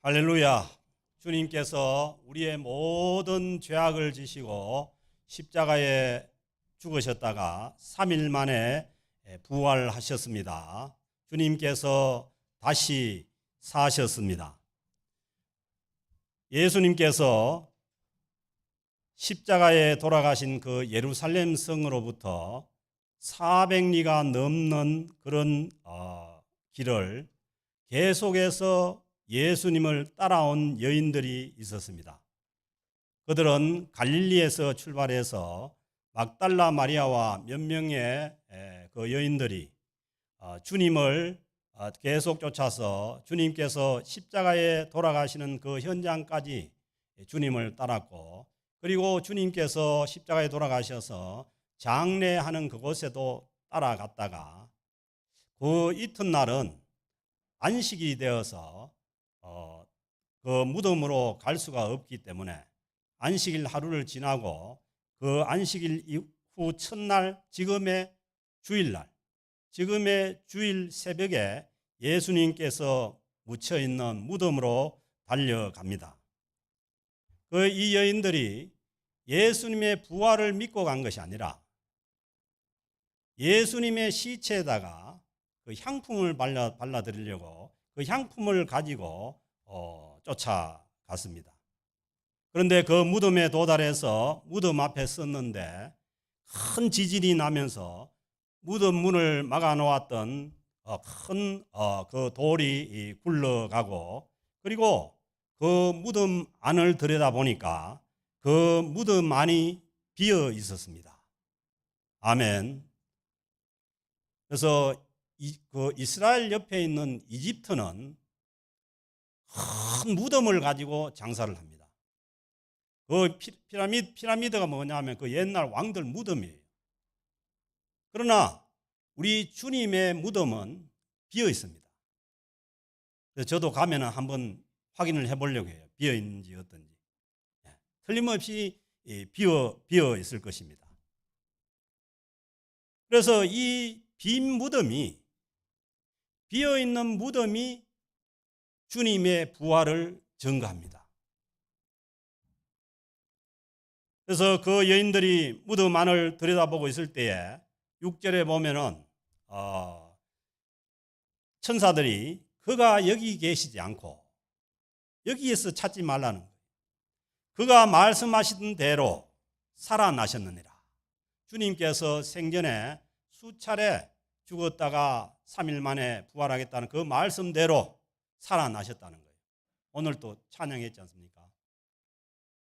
할렐루야. 주님께서 우리의 모든 죄악을 지시고 십자가에 죽으셨다가 3일 만에 부활하셨습니다. 주님께서 다시 사셨습니다. 예수님께서 십자가에 돌아가신 그 예루살렘 성으로부터 400리가 넘는 그런 길을 계속해서 예수님을 따라온 여인들이 있었습니다. 그들은 갈릴리에서 출발해서 막달라 마리아와 몇 명의 그 여인들이 주님을 계속 쫓아서 주님께서 십자가에 돌아가시는 그 현장까지 주님을 따랐고, 그리고 주님께서 십자가에 돌아가셔서 장례하는 그곳에도 따라갔다가 그 이튿날은 안식이 되어서 그 무덤으로 갈 수가 없기 때문에 안식일 하루를 지나고 그 안식일 이후 첫날 지금의 주일 새벽에 예수님께서 묻혀있는 무덤으로 달려갑니다. 이 여인들이 예수님의 부활을 믿고 간 것이 아니라 예수님의 시체에다가 그 향품을 발라드리려고 그 향품을 가지고 쫓아갔습니다. 그런데 그 무덤에 도달해서 무덤 앞에 섰는데 큰 지진이 나면서 무덤 문을 막아 놓았던 큰 그 돌이 굴러가고, 그리고 그 무덤 안을 들여다보니까 그 무덤 안이 비어 있었습니다. 아멘. 그래서 그 이스라엘 옆에 있는 이집트는 큰 무덤을 가지고 장사를 합니다. 그 피라미드가 뭐냐면 그 옛날 왕들 무덤이에요. 그러나 우리 주님의 무덤은 비어 있습니다. 그래서 저도 가면은 한번 확인을 해보려고 해요. 비어 있는지 어떤지. 틀림없이 비어 있을 것입니다. 그래서 이 빈 무덤이, 비어 있는 무덤이 주님의 부활을 증거합니다. 그래서 그 여인들이 무덤 안을 들여다보고 있을 때에 6절에 보면은 천사들이 그가 여기 계시지 않고 여기에서 찾지 말라는 거예요. 그가 말씀하시던 대로 살아나셨느니라. 주님께서 생전에 수차례 죽었다가 3일 만에 부활하겠다는 그 말씀대로 살아나셨다는 거예요. 오늘 또 찬양했지 않습니까?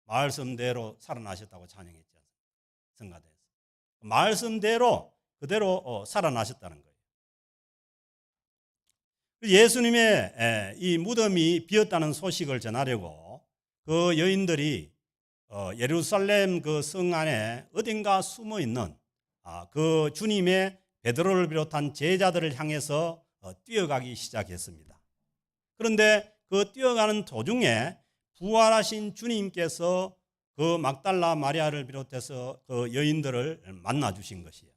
말씀대로 살아나셨다고 찬양했지 않습니까? 성가대에서. 말씀대로 그대로 살아나셨다는 거예요. 예수님의 이 무덤이 비었다는 소식을 전하려고 그 여인들이 예루살렘 그 성 안에 어딘가 숨어 있는 그 주님의 베드로를 비롯한 제자들을 향해서 뛰어가기 시작했습니다. 그런데 그 뛰어가는 도중에 부활하신 주님께서 그 막달라 마리아를 비롯해서 그 여인들을 만나 주신 것이에요.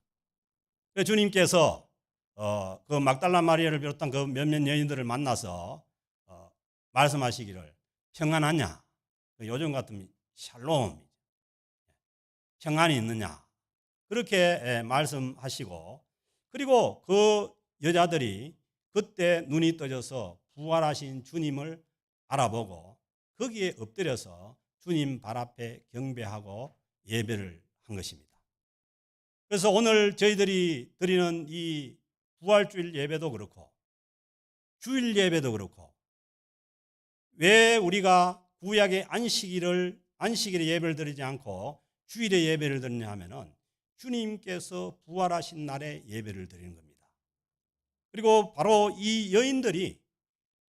주님께서 그 막달라 마리아를 비롯한 그 몇몇 여인들을 만나서 말씀하시기를 평안하냐? 요즘 같으면 샬롬, 평안이 있느냐? 그렇게 말씀하시고, 그리고 그 여자들이 그때 눈이 떠져서 부활하신 주님을 알아보고 거기에 엎드려서 주님 발 앞에 경배하고 예배를 한 것입니다. 그래서 오늘 저희들이 드리는 이 부활주일 예배도 그렇고 주일 예배도 그렇고, 왜 우리가 구약의 안식일에 예배를 드리지 않고 주일에 예배를 드리냐 하면은 주님께서 부활하신 날에 예배를 드리는 겁니다. 그리고 바로 이 여인들이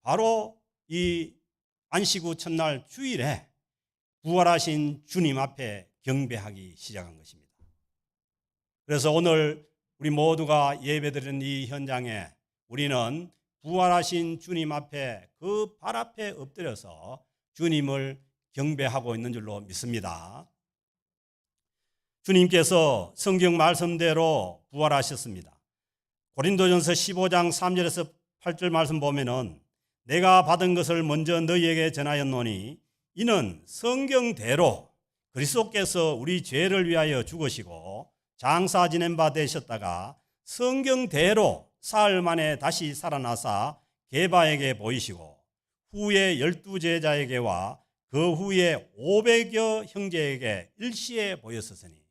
바로 이 안식 후 첫날 주일에 부활하신 주님 앞에 경배하기 시작한 것입니다. 그래서 오늘 우리 모두가 예배드리는 이 현장에 우리는 부활하신 주님 앞에 그 발 앞에 엎드려서 주님을 경배하고 있는 줄로 믿습니다. 주님께서 성경 말씀대로 부활하셨습니다. 고린도전서 15장 3절에서 8절 말씀 보면은 내가 받은 것을 먼저 너희에게 전하였노니 이는 성경대로 그리스도께서 우리 죄를 위하여 죽으시고 장사 지낸 바 되셨다가 성경대로 사흘 만에 다시 살아나사 게바에게 보이시고 후에 12제자에게와 그 후에 500여 형제에게 일시에 보였으니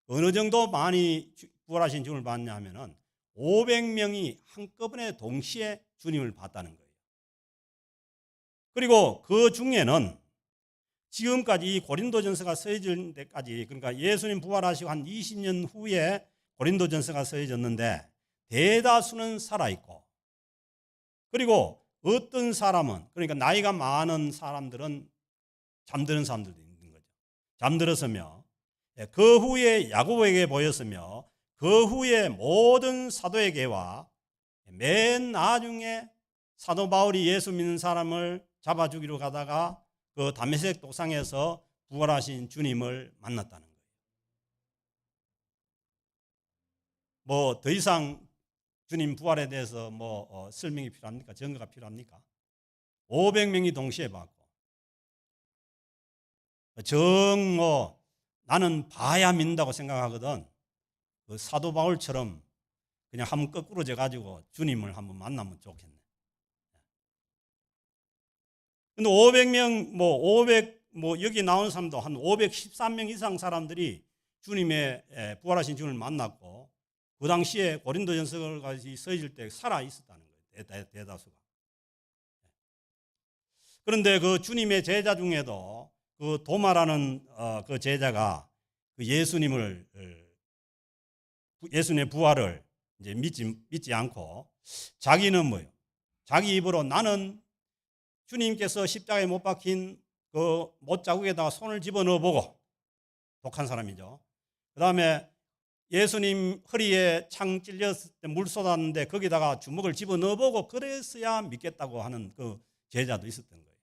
어느 정도 많이 부활하신 주님을 봤냐 하면은 500명이 한꺼번에 동시에 주님을 봤다는 거예요. 그리고 그 중에는 지금까지 이 고린도전서가 쓰여질 때까지, 그러니까 예수님 부활하시고 한 20년 후에 고린도전서가 쓰여졌는데 대다수는 살아있고, 그리고 어떤 사람은, 그러니까 나이가 많은 사람들은 잠드는 사람들도 있는 거죠. 잠들었으며 그 후에 야고보에게 보였으며 그 후에 모든 사도에게와 맨 나중에 사도 바울이 예수 믿는 사람을 잡아 죽이러 가다가 그 다메섹 도상에서 부활하신 주님을 만났다는 거예요. 뭐 더 이상 주님 부활에 대해서 설명이 필요합니까? 증거가 필요합니까? 500명이 동시에 봤고, 나는 봐야 믿는다고 생각하거든. 그 사도 바울처럼 그냥 한번 거꾸로져 가지고 주님을 한번 만나면 좋겠네. 근데 500명, 500, 여기 나온 사람도 한 513명 이상 사람들이 주님의 부활하신 주님을 만났고, 그 당시에 고린도전서까지 써질 때 살아 있었다는 거예요. 대다수가. 그런데 그 주님의 제자 중에도 그 도마라는 그 제자가 그 예수님의 부활을 이제 믿지 않고 자기는 뭐예요? 자기 입으로 나는 주님께서 십자가에 못 박힌 그 못자국에다가 손을 집어넣어 보고, 독한 사람이죠. 그 다음에 예수님 허리에 창 찔렸을 때 물 쏟았는데 거기다가 주먹을 집어넣어 보고 그랬어야 믿겠다고 하는 그 제자도 있었던 거예요.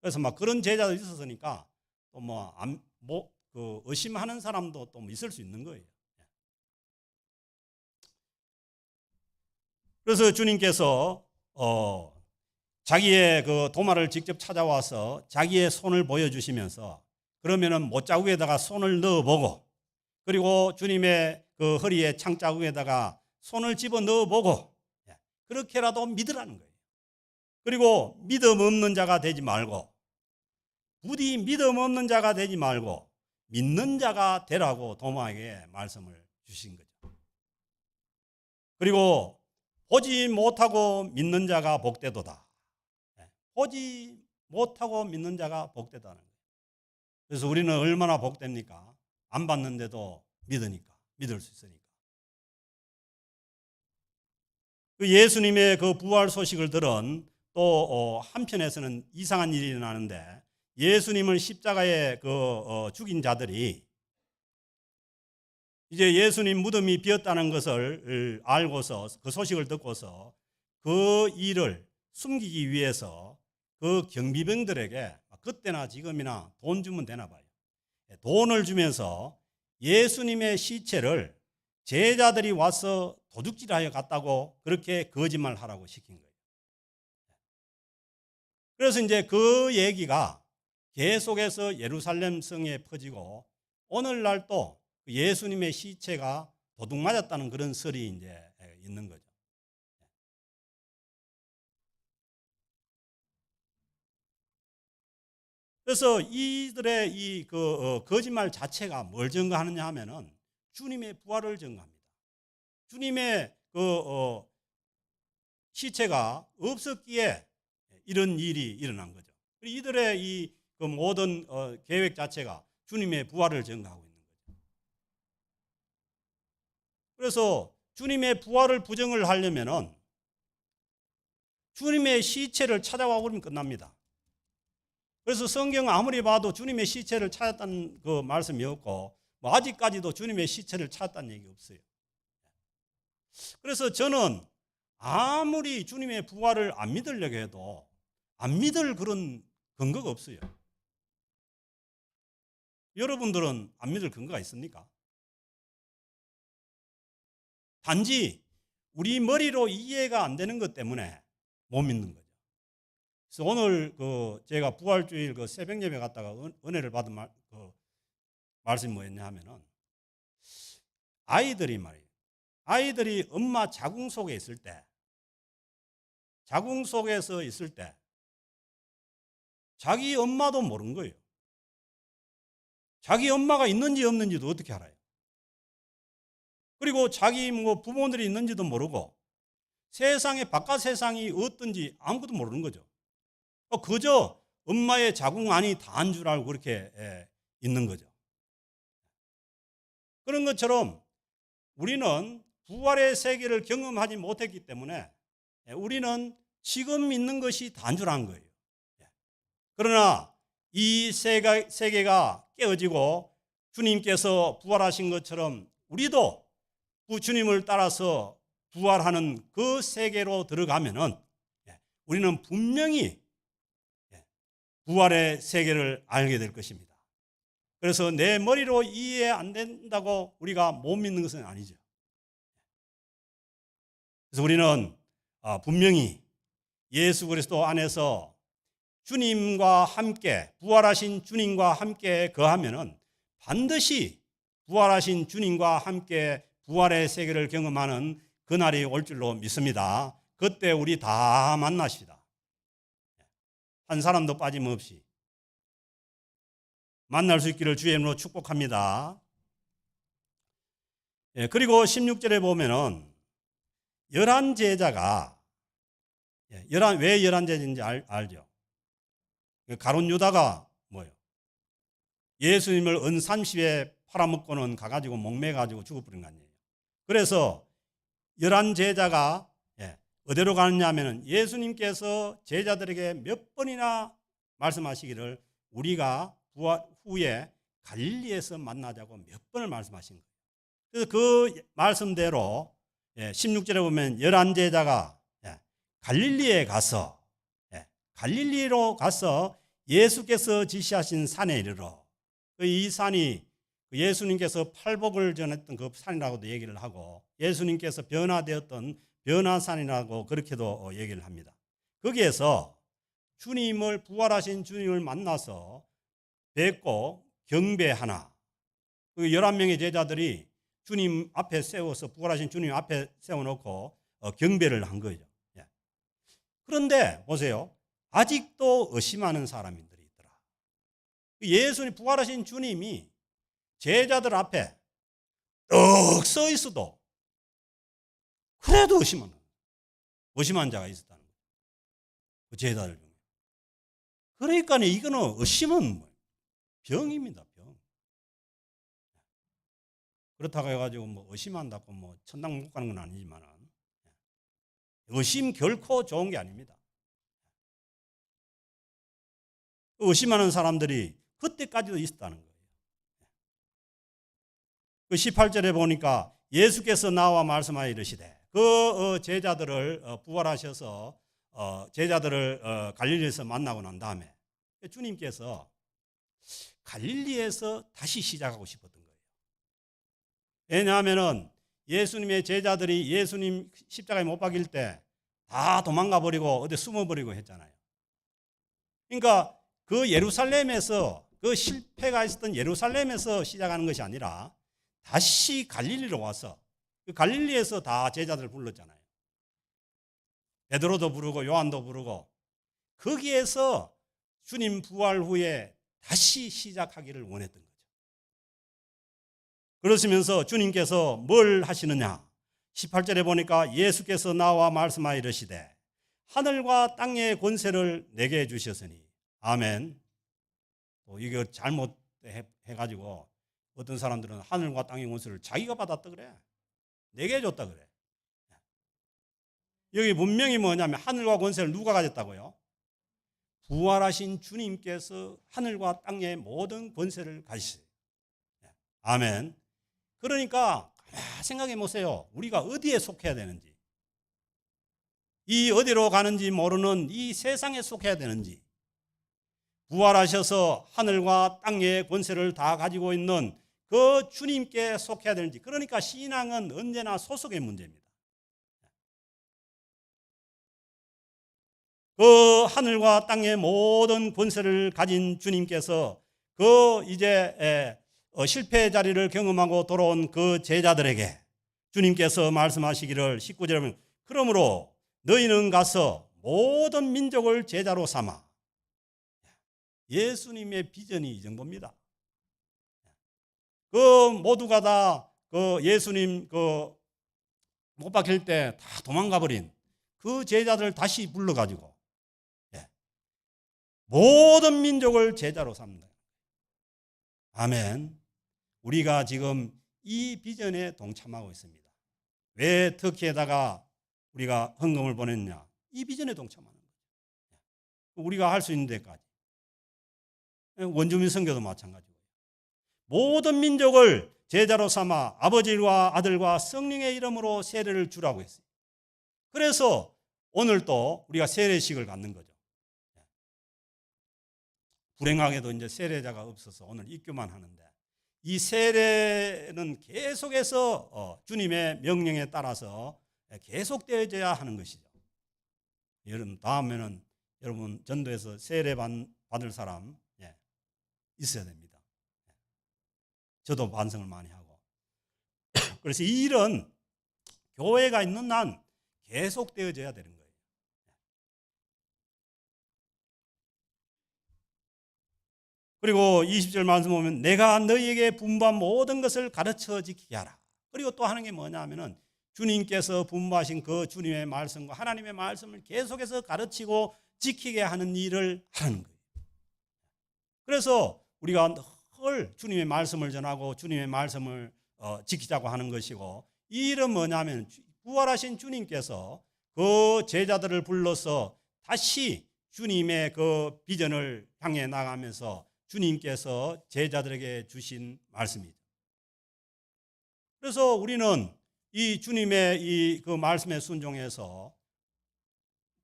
그래서 막 그런 제자도 있었으니까 또 그 의심하는 사람도 또 있을 수 있는 거예요. 그래서 주님께서 자기의 그 도마를 직접 찾아와서 자기의 손을 보여주시면서 그러면은 못자국에다가 손을 넣어보고, 그리고 주님의 그 허리에 창자국에다가 손을 집어 넣어보고 그렇게라도 믿으라는 거예요. 그리고 믿음 없는 자가 되지 말고, 부디 믿음 없는 자가 되지 말고 믿는 자가 되라고 도마에게 말씀을 주신 거죠. 그리고 보지 못하고 믿는 자가 복되도다. 보지 못하고 믿는 자가 복되다는 거예요. 그래서 우리는 얼마나 복됩니까? 안 봤는데도 믿으니까, 믿을 수 있으니까. 그 예수님의 그 부활 소식을 들은 또 한편에서는 이상한 일이 일어나는데, 예수님을 십자가에 죽인 자들이 이제 예수님 무덤이 비었다는 것을 알고서, 그 소식을 듣고서 그 일을 숨기기 위해서 그 경비병들에게 그때나 지금이나 돈 주면 되나 봐요. 돈을 주면서 예수님의 시체를 제자들이 와서 도둑질하여 갔다고 그렇게 거짓말하라고 시킨 거예요. 그래서 이제 그 얘기가 계속해서 예루살렘 성에 퍼지고, 오늘날 또 예수님의 시체가 도둑 맞았다는 그런 설이 이제 있는 거죠. 그래서 이들의 이 거짓말 자체가 뭘 증거하느냐 하면은 주님의 부활을 증거합니다. 주님의 시체가 없었기에 이런 일이 일어난 거죠. 이들의 이 모든 계획 자체가 주님의 부활을 증거하고 있는 거죠. 그래서 주님의 부활을 부정을 하려면은 주님의 시체를 찾아와 버리면 끝납니다. 그래서 성경 아무리 봐도 주님의 시체를 찾았다는 그 말씀이 없고, 아직까지도 주님의 시체를 찾았다는 얘기 없어요. 그래서 저는 아무리 주님의 부활을 안 믿으려고 해도 안 믿을 그런 근거가 없어요. 여러분들은 안 믿을 근거가 있습니까? 단지 우리 머리로 이해가 안 되는 것 때문에 못 믿는 거죠. 그래서 오늘 제가 부활주일 새벽 예배 갔다가 은혜를 받은 말씀이 뭐였냐 하면은, 아이들이 말이에요. 아이들이 엄마 자궁 속에 있을 때, 자궁 속에서 있을 때 자기 엄마도 모르는 거예요. 자기 엄마가 있는지 없는지도 어떻게 알아요? 그리고 자기 부모들이 있는지도 모르고 세상에 바깥 세상이 어떤지 아무것도 모르는 거죠. 그저 엄마의 자궁 안이 다인 줄 알고 그렇게 있는 거죠. 그런 것처럼 우리는 부활의 세계를 경험하지 못했기 때문에 우리는 지금 있는 것이 다인 줄 아는 거예요. 그러나 이 세계가 깨어지고 주님께서 부활하신 것처럼 우리도 주님을 따라서 부활하는 그 세계로 들어가면은 우리는 분명히 부활의 세계를 알게 될 것입니다. 그래서 내 머리로 이해 안 된다고 우리가 못 믿는 것은 아니죠. 그래서 우리는 분명히 예수 그리스도 안에서 주님과 함께, 부활하신 주님과 함께 거하면은 반드시 부활하신 주님과 함께 부활의 세계를 경험하는 그날이 올 줄로 믿습니다. 그때 우리 다 만나십니다. 한 사람도 빠짐없이 만날 수 있기를 주의 이름으로 축복합니다. 그리고 16절에 보면은 11제자가, 왜 11제자인지 알죠? 가룟 유다가 뭐예요? 예수님을 은 30에 팔아먹고는 가가지고 목매가지고 죽어버린 거 아니에요. 그래서 11제자가 어디로 가느냐 하면 예수님께서 제자들에게 몇 번이나 말씀하시기를 우리가 부활 후에 갈릴리에서 만나자고 몇 번을 말씀하신 거예요. 그래서 그 말씀대로 16절에 보면 11제자가 갈릴리에 가서 갈릴리로 가서 예수께서 지시하신 산에 이르러, 이 산이 예수님께서 팔복을 전했던 그 산이라고도 얘기를 하고 예수님께서 변화되었던 변화산이라고 그렇게도 얘기를 합니다. 거기에서 주님을, 부활하신 주님을 만나서 뵙고 경배하나, 그 11명의 제자들이 주님 앞에 세워서, 부활하신 주님 앞에 세워놓고 경배를 한 거죠. 그런데 보세요, 아직도 의심하는 사람들이 있더라. 예수님, 부활하신 주님이 제자들 앞에 떡 서 있어도 그래도 의심한 자가 있었다는 거예요. 그 제자들 중에. 그러니까 이거는 의심은 병입니다, 병. 그렇다고 해가지고 의심한다고 천당 못 가는 건 아니지만 의심 결코 좋은 게 아닙니다. 의심하는 사람들이 그때까지도 있었다는 거예요. 그 18절에 보니까 예수께서 나와 말씀하여 이르시되, 그 제자들을 부활하셔서 제자들을 갈릴리에서 만나고 난 다음에 주님께서 갈릴리에서 다시 시작하고 싶었던 거예요. 왜냐하면은 예수님의 제자들이 예수님 십자가에 못 박일 때 다 도망가 버리고 어디 숨어 버리고 했잖아요. 그러니까 그 예루살렘에서, 그 실패가 있었던 예루살렘에서 시작하는 것이 아니라 다시 갈릴리로 와서, 그 갈릴리에서 다 제자들을 불렀잖아요. 베드로도 부르고 요한도 부르고, 거기에서 주님 부활 후에 다시 시작하기를 원했던 거죠. 그러시면서 주님께서 뭘 하시느냐? 18절에 보니까 예수께서 나와 말씀하여 이르시되 하늘과 땅의 권세를 내게 주셨으니. 아멘. 이거 잘못 해가지고 어떤 사람들은 하늘과 땅의 권세를 자기가 받았다 그래, 내게 줬다 그래. 여기 분명히 뭐냐면 하늘과 권세를 누가 가졌다고요? 부활하신 주님께서 하늘과 땅의 모든 권세를 가지세요. 아멘. 그러니까 생각해 보세요. 우리가 어디에 속해야 되는지, 이 어디로 가는지 모르는 이 세상에 속해야 되는지, 부활하셔서 하늘과 땅의 권세를 다 가지고 있는 그 주님께 속해야 되는지. 그러니까 신앙은 언제나 소속의 문제입니다. 그 하늘과 땅의 모든 권세를 가진 주님께서 그 이제 실패의 자리를 경험하고 돌아온 그 제자들에게 주님께서 말씀하시기를 19절에 보면 그러므로 너희는 가서 모든 민족을 제자로 삼아. 예수님의 비전이 이 정도입니다. 그 모두가 다 그 예수님 그 못 박힐 때 다 도망가 버린 그 제자들 다시 불러가지고 모든 민족을 제자로 삼는다. 아멘. 우리가 지금 이 비전에 동참하고 있습니다. 왜 터키에다가 우리가 헌금을 보냈냐? 이 비전에 동참하는 거죠. 우리가 할 수 있는 데까지. 원주민 선교도 마찬가지고요. 모든 민족을 제자로 삼아 아버지와 아들과 성령의 이름으로 세례를 주라고 했어요. 그래서 오늘 또 우리가 세례식을 갖는 거죠. 불행하게도 이제 세례자가 없어서 오늘 입교만 하는데 이 세례는 계속해서 주님의 명령에 따라서 계속되어져야 하는 것이죠. 여러분 다음에는 여러분 전도에서 세례 받을 사람 있어야 됩니다. 저도 반성을 많이 하고 그래서 이 일은 교회가 있는 한 계속되어져야 되는 거예요. 그리고 20절 말씀 보면 내가 너희에게 분부한 모든 것을 가르쳐 지키게 하라. 그리고 또 하는 게 뭐냐 하면은 주님께서 분부하신 그 주님의 말씀과 하나님의 말씀을 계속해서 가르치고 지키게 하는 일을 하는 거예요. 그래서 우리가 늘 주님의 말씀을 전하고 주님의 말씀을 지키자고 하는 것이고 이 일은 뭐냐면 부활하신 주님께서 그 제자들을 불러서 다시 주님의 그 비전을 향해 나가면서 주님께서 제자들에게 주신 말씀이죠. 그래서 우리는 이 주님의 이 그 말씀에 순종해서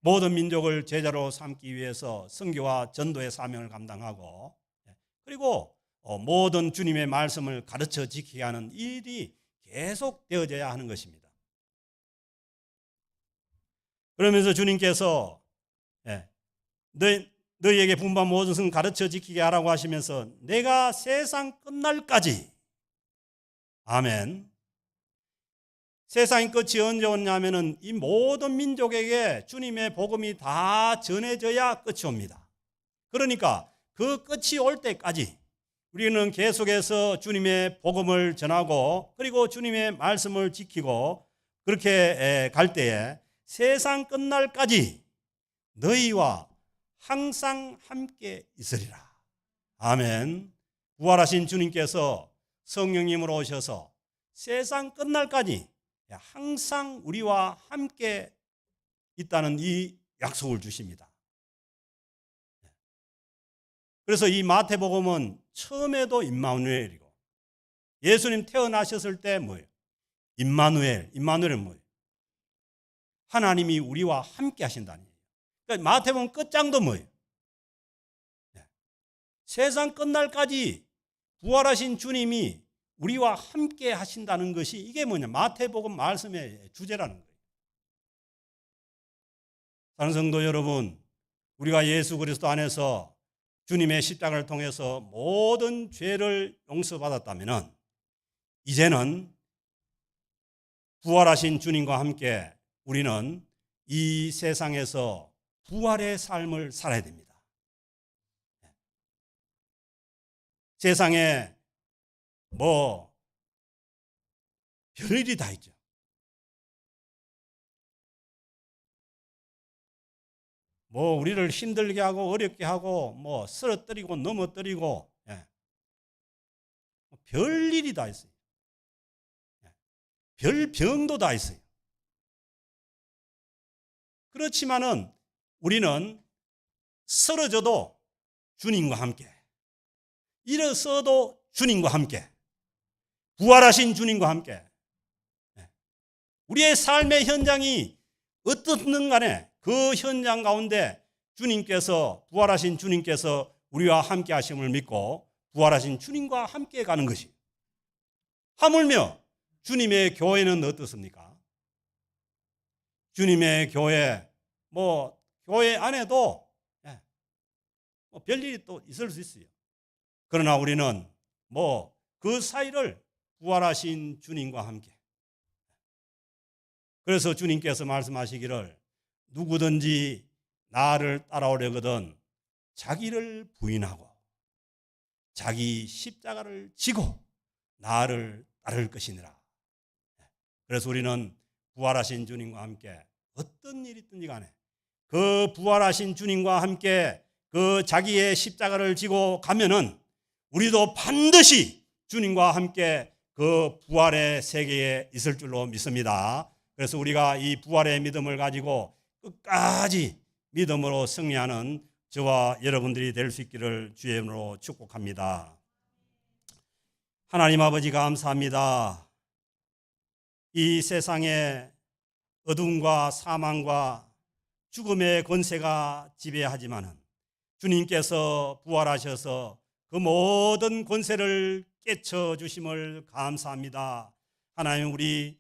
모든 민족을 제자로 삼기 위해서 선교와 전도의 사명을 감당하고 그리고 모든 주님의 말씀을 가르쳐 지키게 하는 일이 계속되어져야 하는 것입니다. 그러면서 주님께서 너희에게 분부한 모든 것을 가르쳐 지키게 하라고 하시면서 내가 세상 끝날까지 아멘. 세상의 끝이 언제 오냐면은 이 모든 민족에게 주님의 복음이 다 전해져야 끝이 옵니다. 그러니까 그 끝이 올 때까지 우리는 계속해서 주님의 복음을 전하고 그리고 주님의 말씀을 지키고 그렇게 갈 때에 세상 끝날까지 너희와 항상 함께 있으리라. 아멘. 부활하신 주님께서 성령님으로 오셔서 세상 끝날까지 항상 우리와 함께 있다는 이 약속을 주십니다. 그래서 이 마태복음은 처음에도 임마누엘이고 예수님 태어나셨을 때 뭐예요? 임마누엘은 뭐예요? 하나님이 우리와 함께 하신다는 얘기예요. 그러니까 마태복음 끝장도 뭐예요? 세상 끝날까지 부활하신 주님이 우리와 함께 하신다는 것이 이게 뭐냐? 마태복음 말씀의 주제라는 거예요. 사랑하는 성도 여러분, 우리가 예수 그리스도 안에서 주님의 십자가를 통해서 모든 죄를 용서받았다면 이제는 부활하신 주님과 함께 우리는 이 세상에서 부활의 삶을 살아야 됩니다. 세상에 별일이 다 있죠. 우리를 힘들게 하고 어렵게 하고 쓰러뜨리고 넘어뜨리고 별일이 다 있어요. 별병도 다 있어요. 그렇지만은 우리는 쓰러져도 주님과 함께, 일어서도 주님과 함께, 부활하신 주님과 함께 우리의 삶의 현장이 어떻든 간에 그 현장 가운데 주님께서 부활하신 주님께서 우리와 함께 하심을 믿고 부활하신 주님과 함께 가는 것이 하물며 주님의 교회는 어떻습니까? 주님의 교회 교회 안에도 뭐 별일이 또 있을 수 있어요. 그러나 우리는 뭐 그 사이를 부활하신 주님과 함께, 그래서 주님께서 말씀하시기를 누구든지 나를 따라오려거든 자기를 부인하고 자기 십자가를 지고 나를 따를 것이니라. 그래서 우리는 부활하신 주님과 함께 어떤 일이 있든지 간에 그 부활하신 주님과 함께 그 자기의 십자가를 지고 가면은 우리도 반드시 주님과 함께 그 부활의 세계에 있을 줄로 믿습니다. 그래서 우리가 이 부활의 믿음을 가지고 끝까지 믿음으로 승리하는 저와 여러분들이 될 수 있기를 주의 이름으로 축복합니다. 하나님 아버지 감사합니다. 이 세상에 어둠과 사망과 죽음의 권세가 지배하지만은 주님께서 부활하셔서 그 모든 권세를 깨쳐 주심을 감사합니다. 하나님, 우리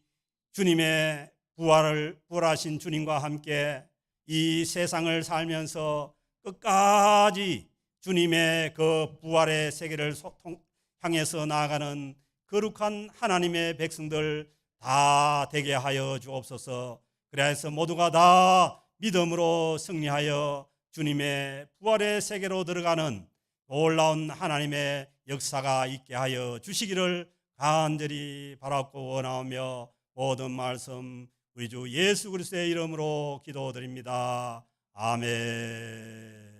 주님의 부활하신 주님과 함께 이 세상을 살면서 끝까지 주님의 그 부활의 세계를 향해서 나아가는 거룩한 하나님의 백성들 다 되게 하여 주옵소서. 그래서 모두가 다 믿음으로 승리하여 주님의 부활의 세계로 들어가는 놀라운 하나님의 역사가 있게 하여 주시기를 간절히 바라고 원하오며 모든 말씀 우리 주 예수 그리스도의 이름으로 기도드립니다. 아멘.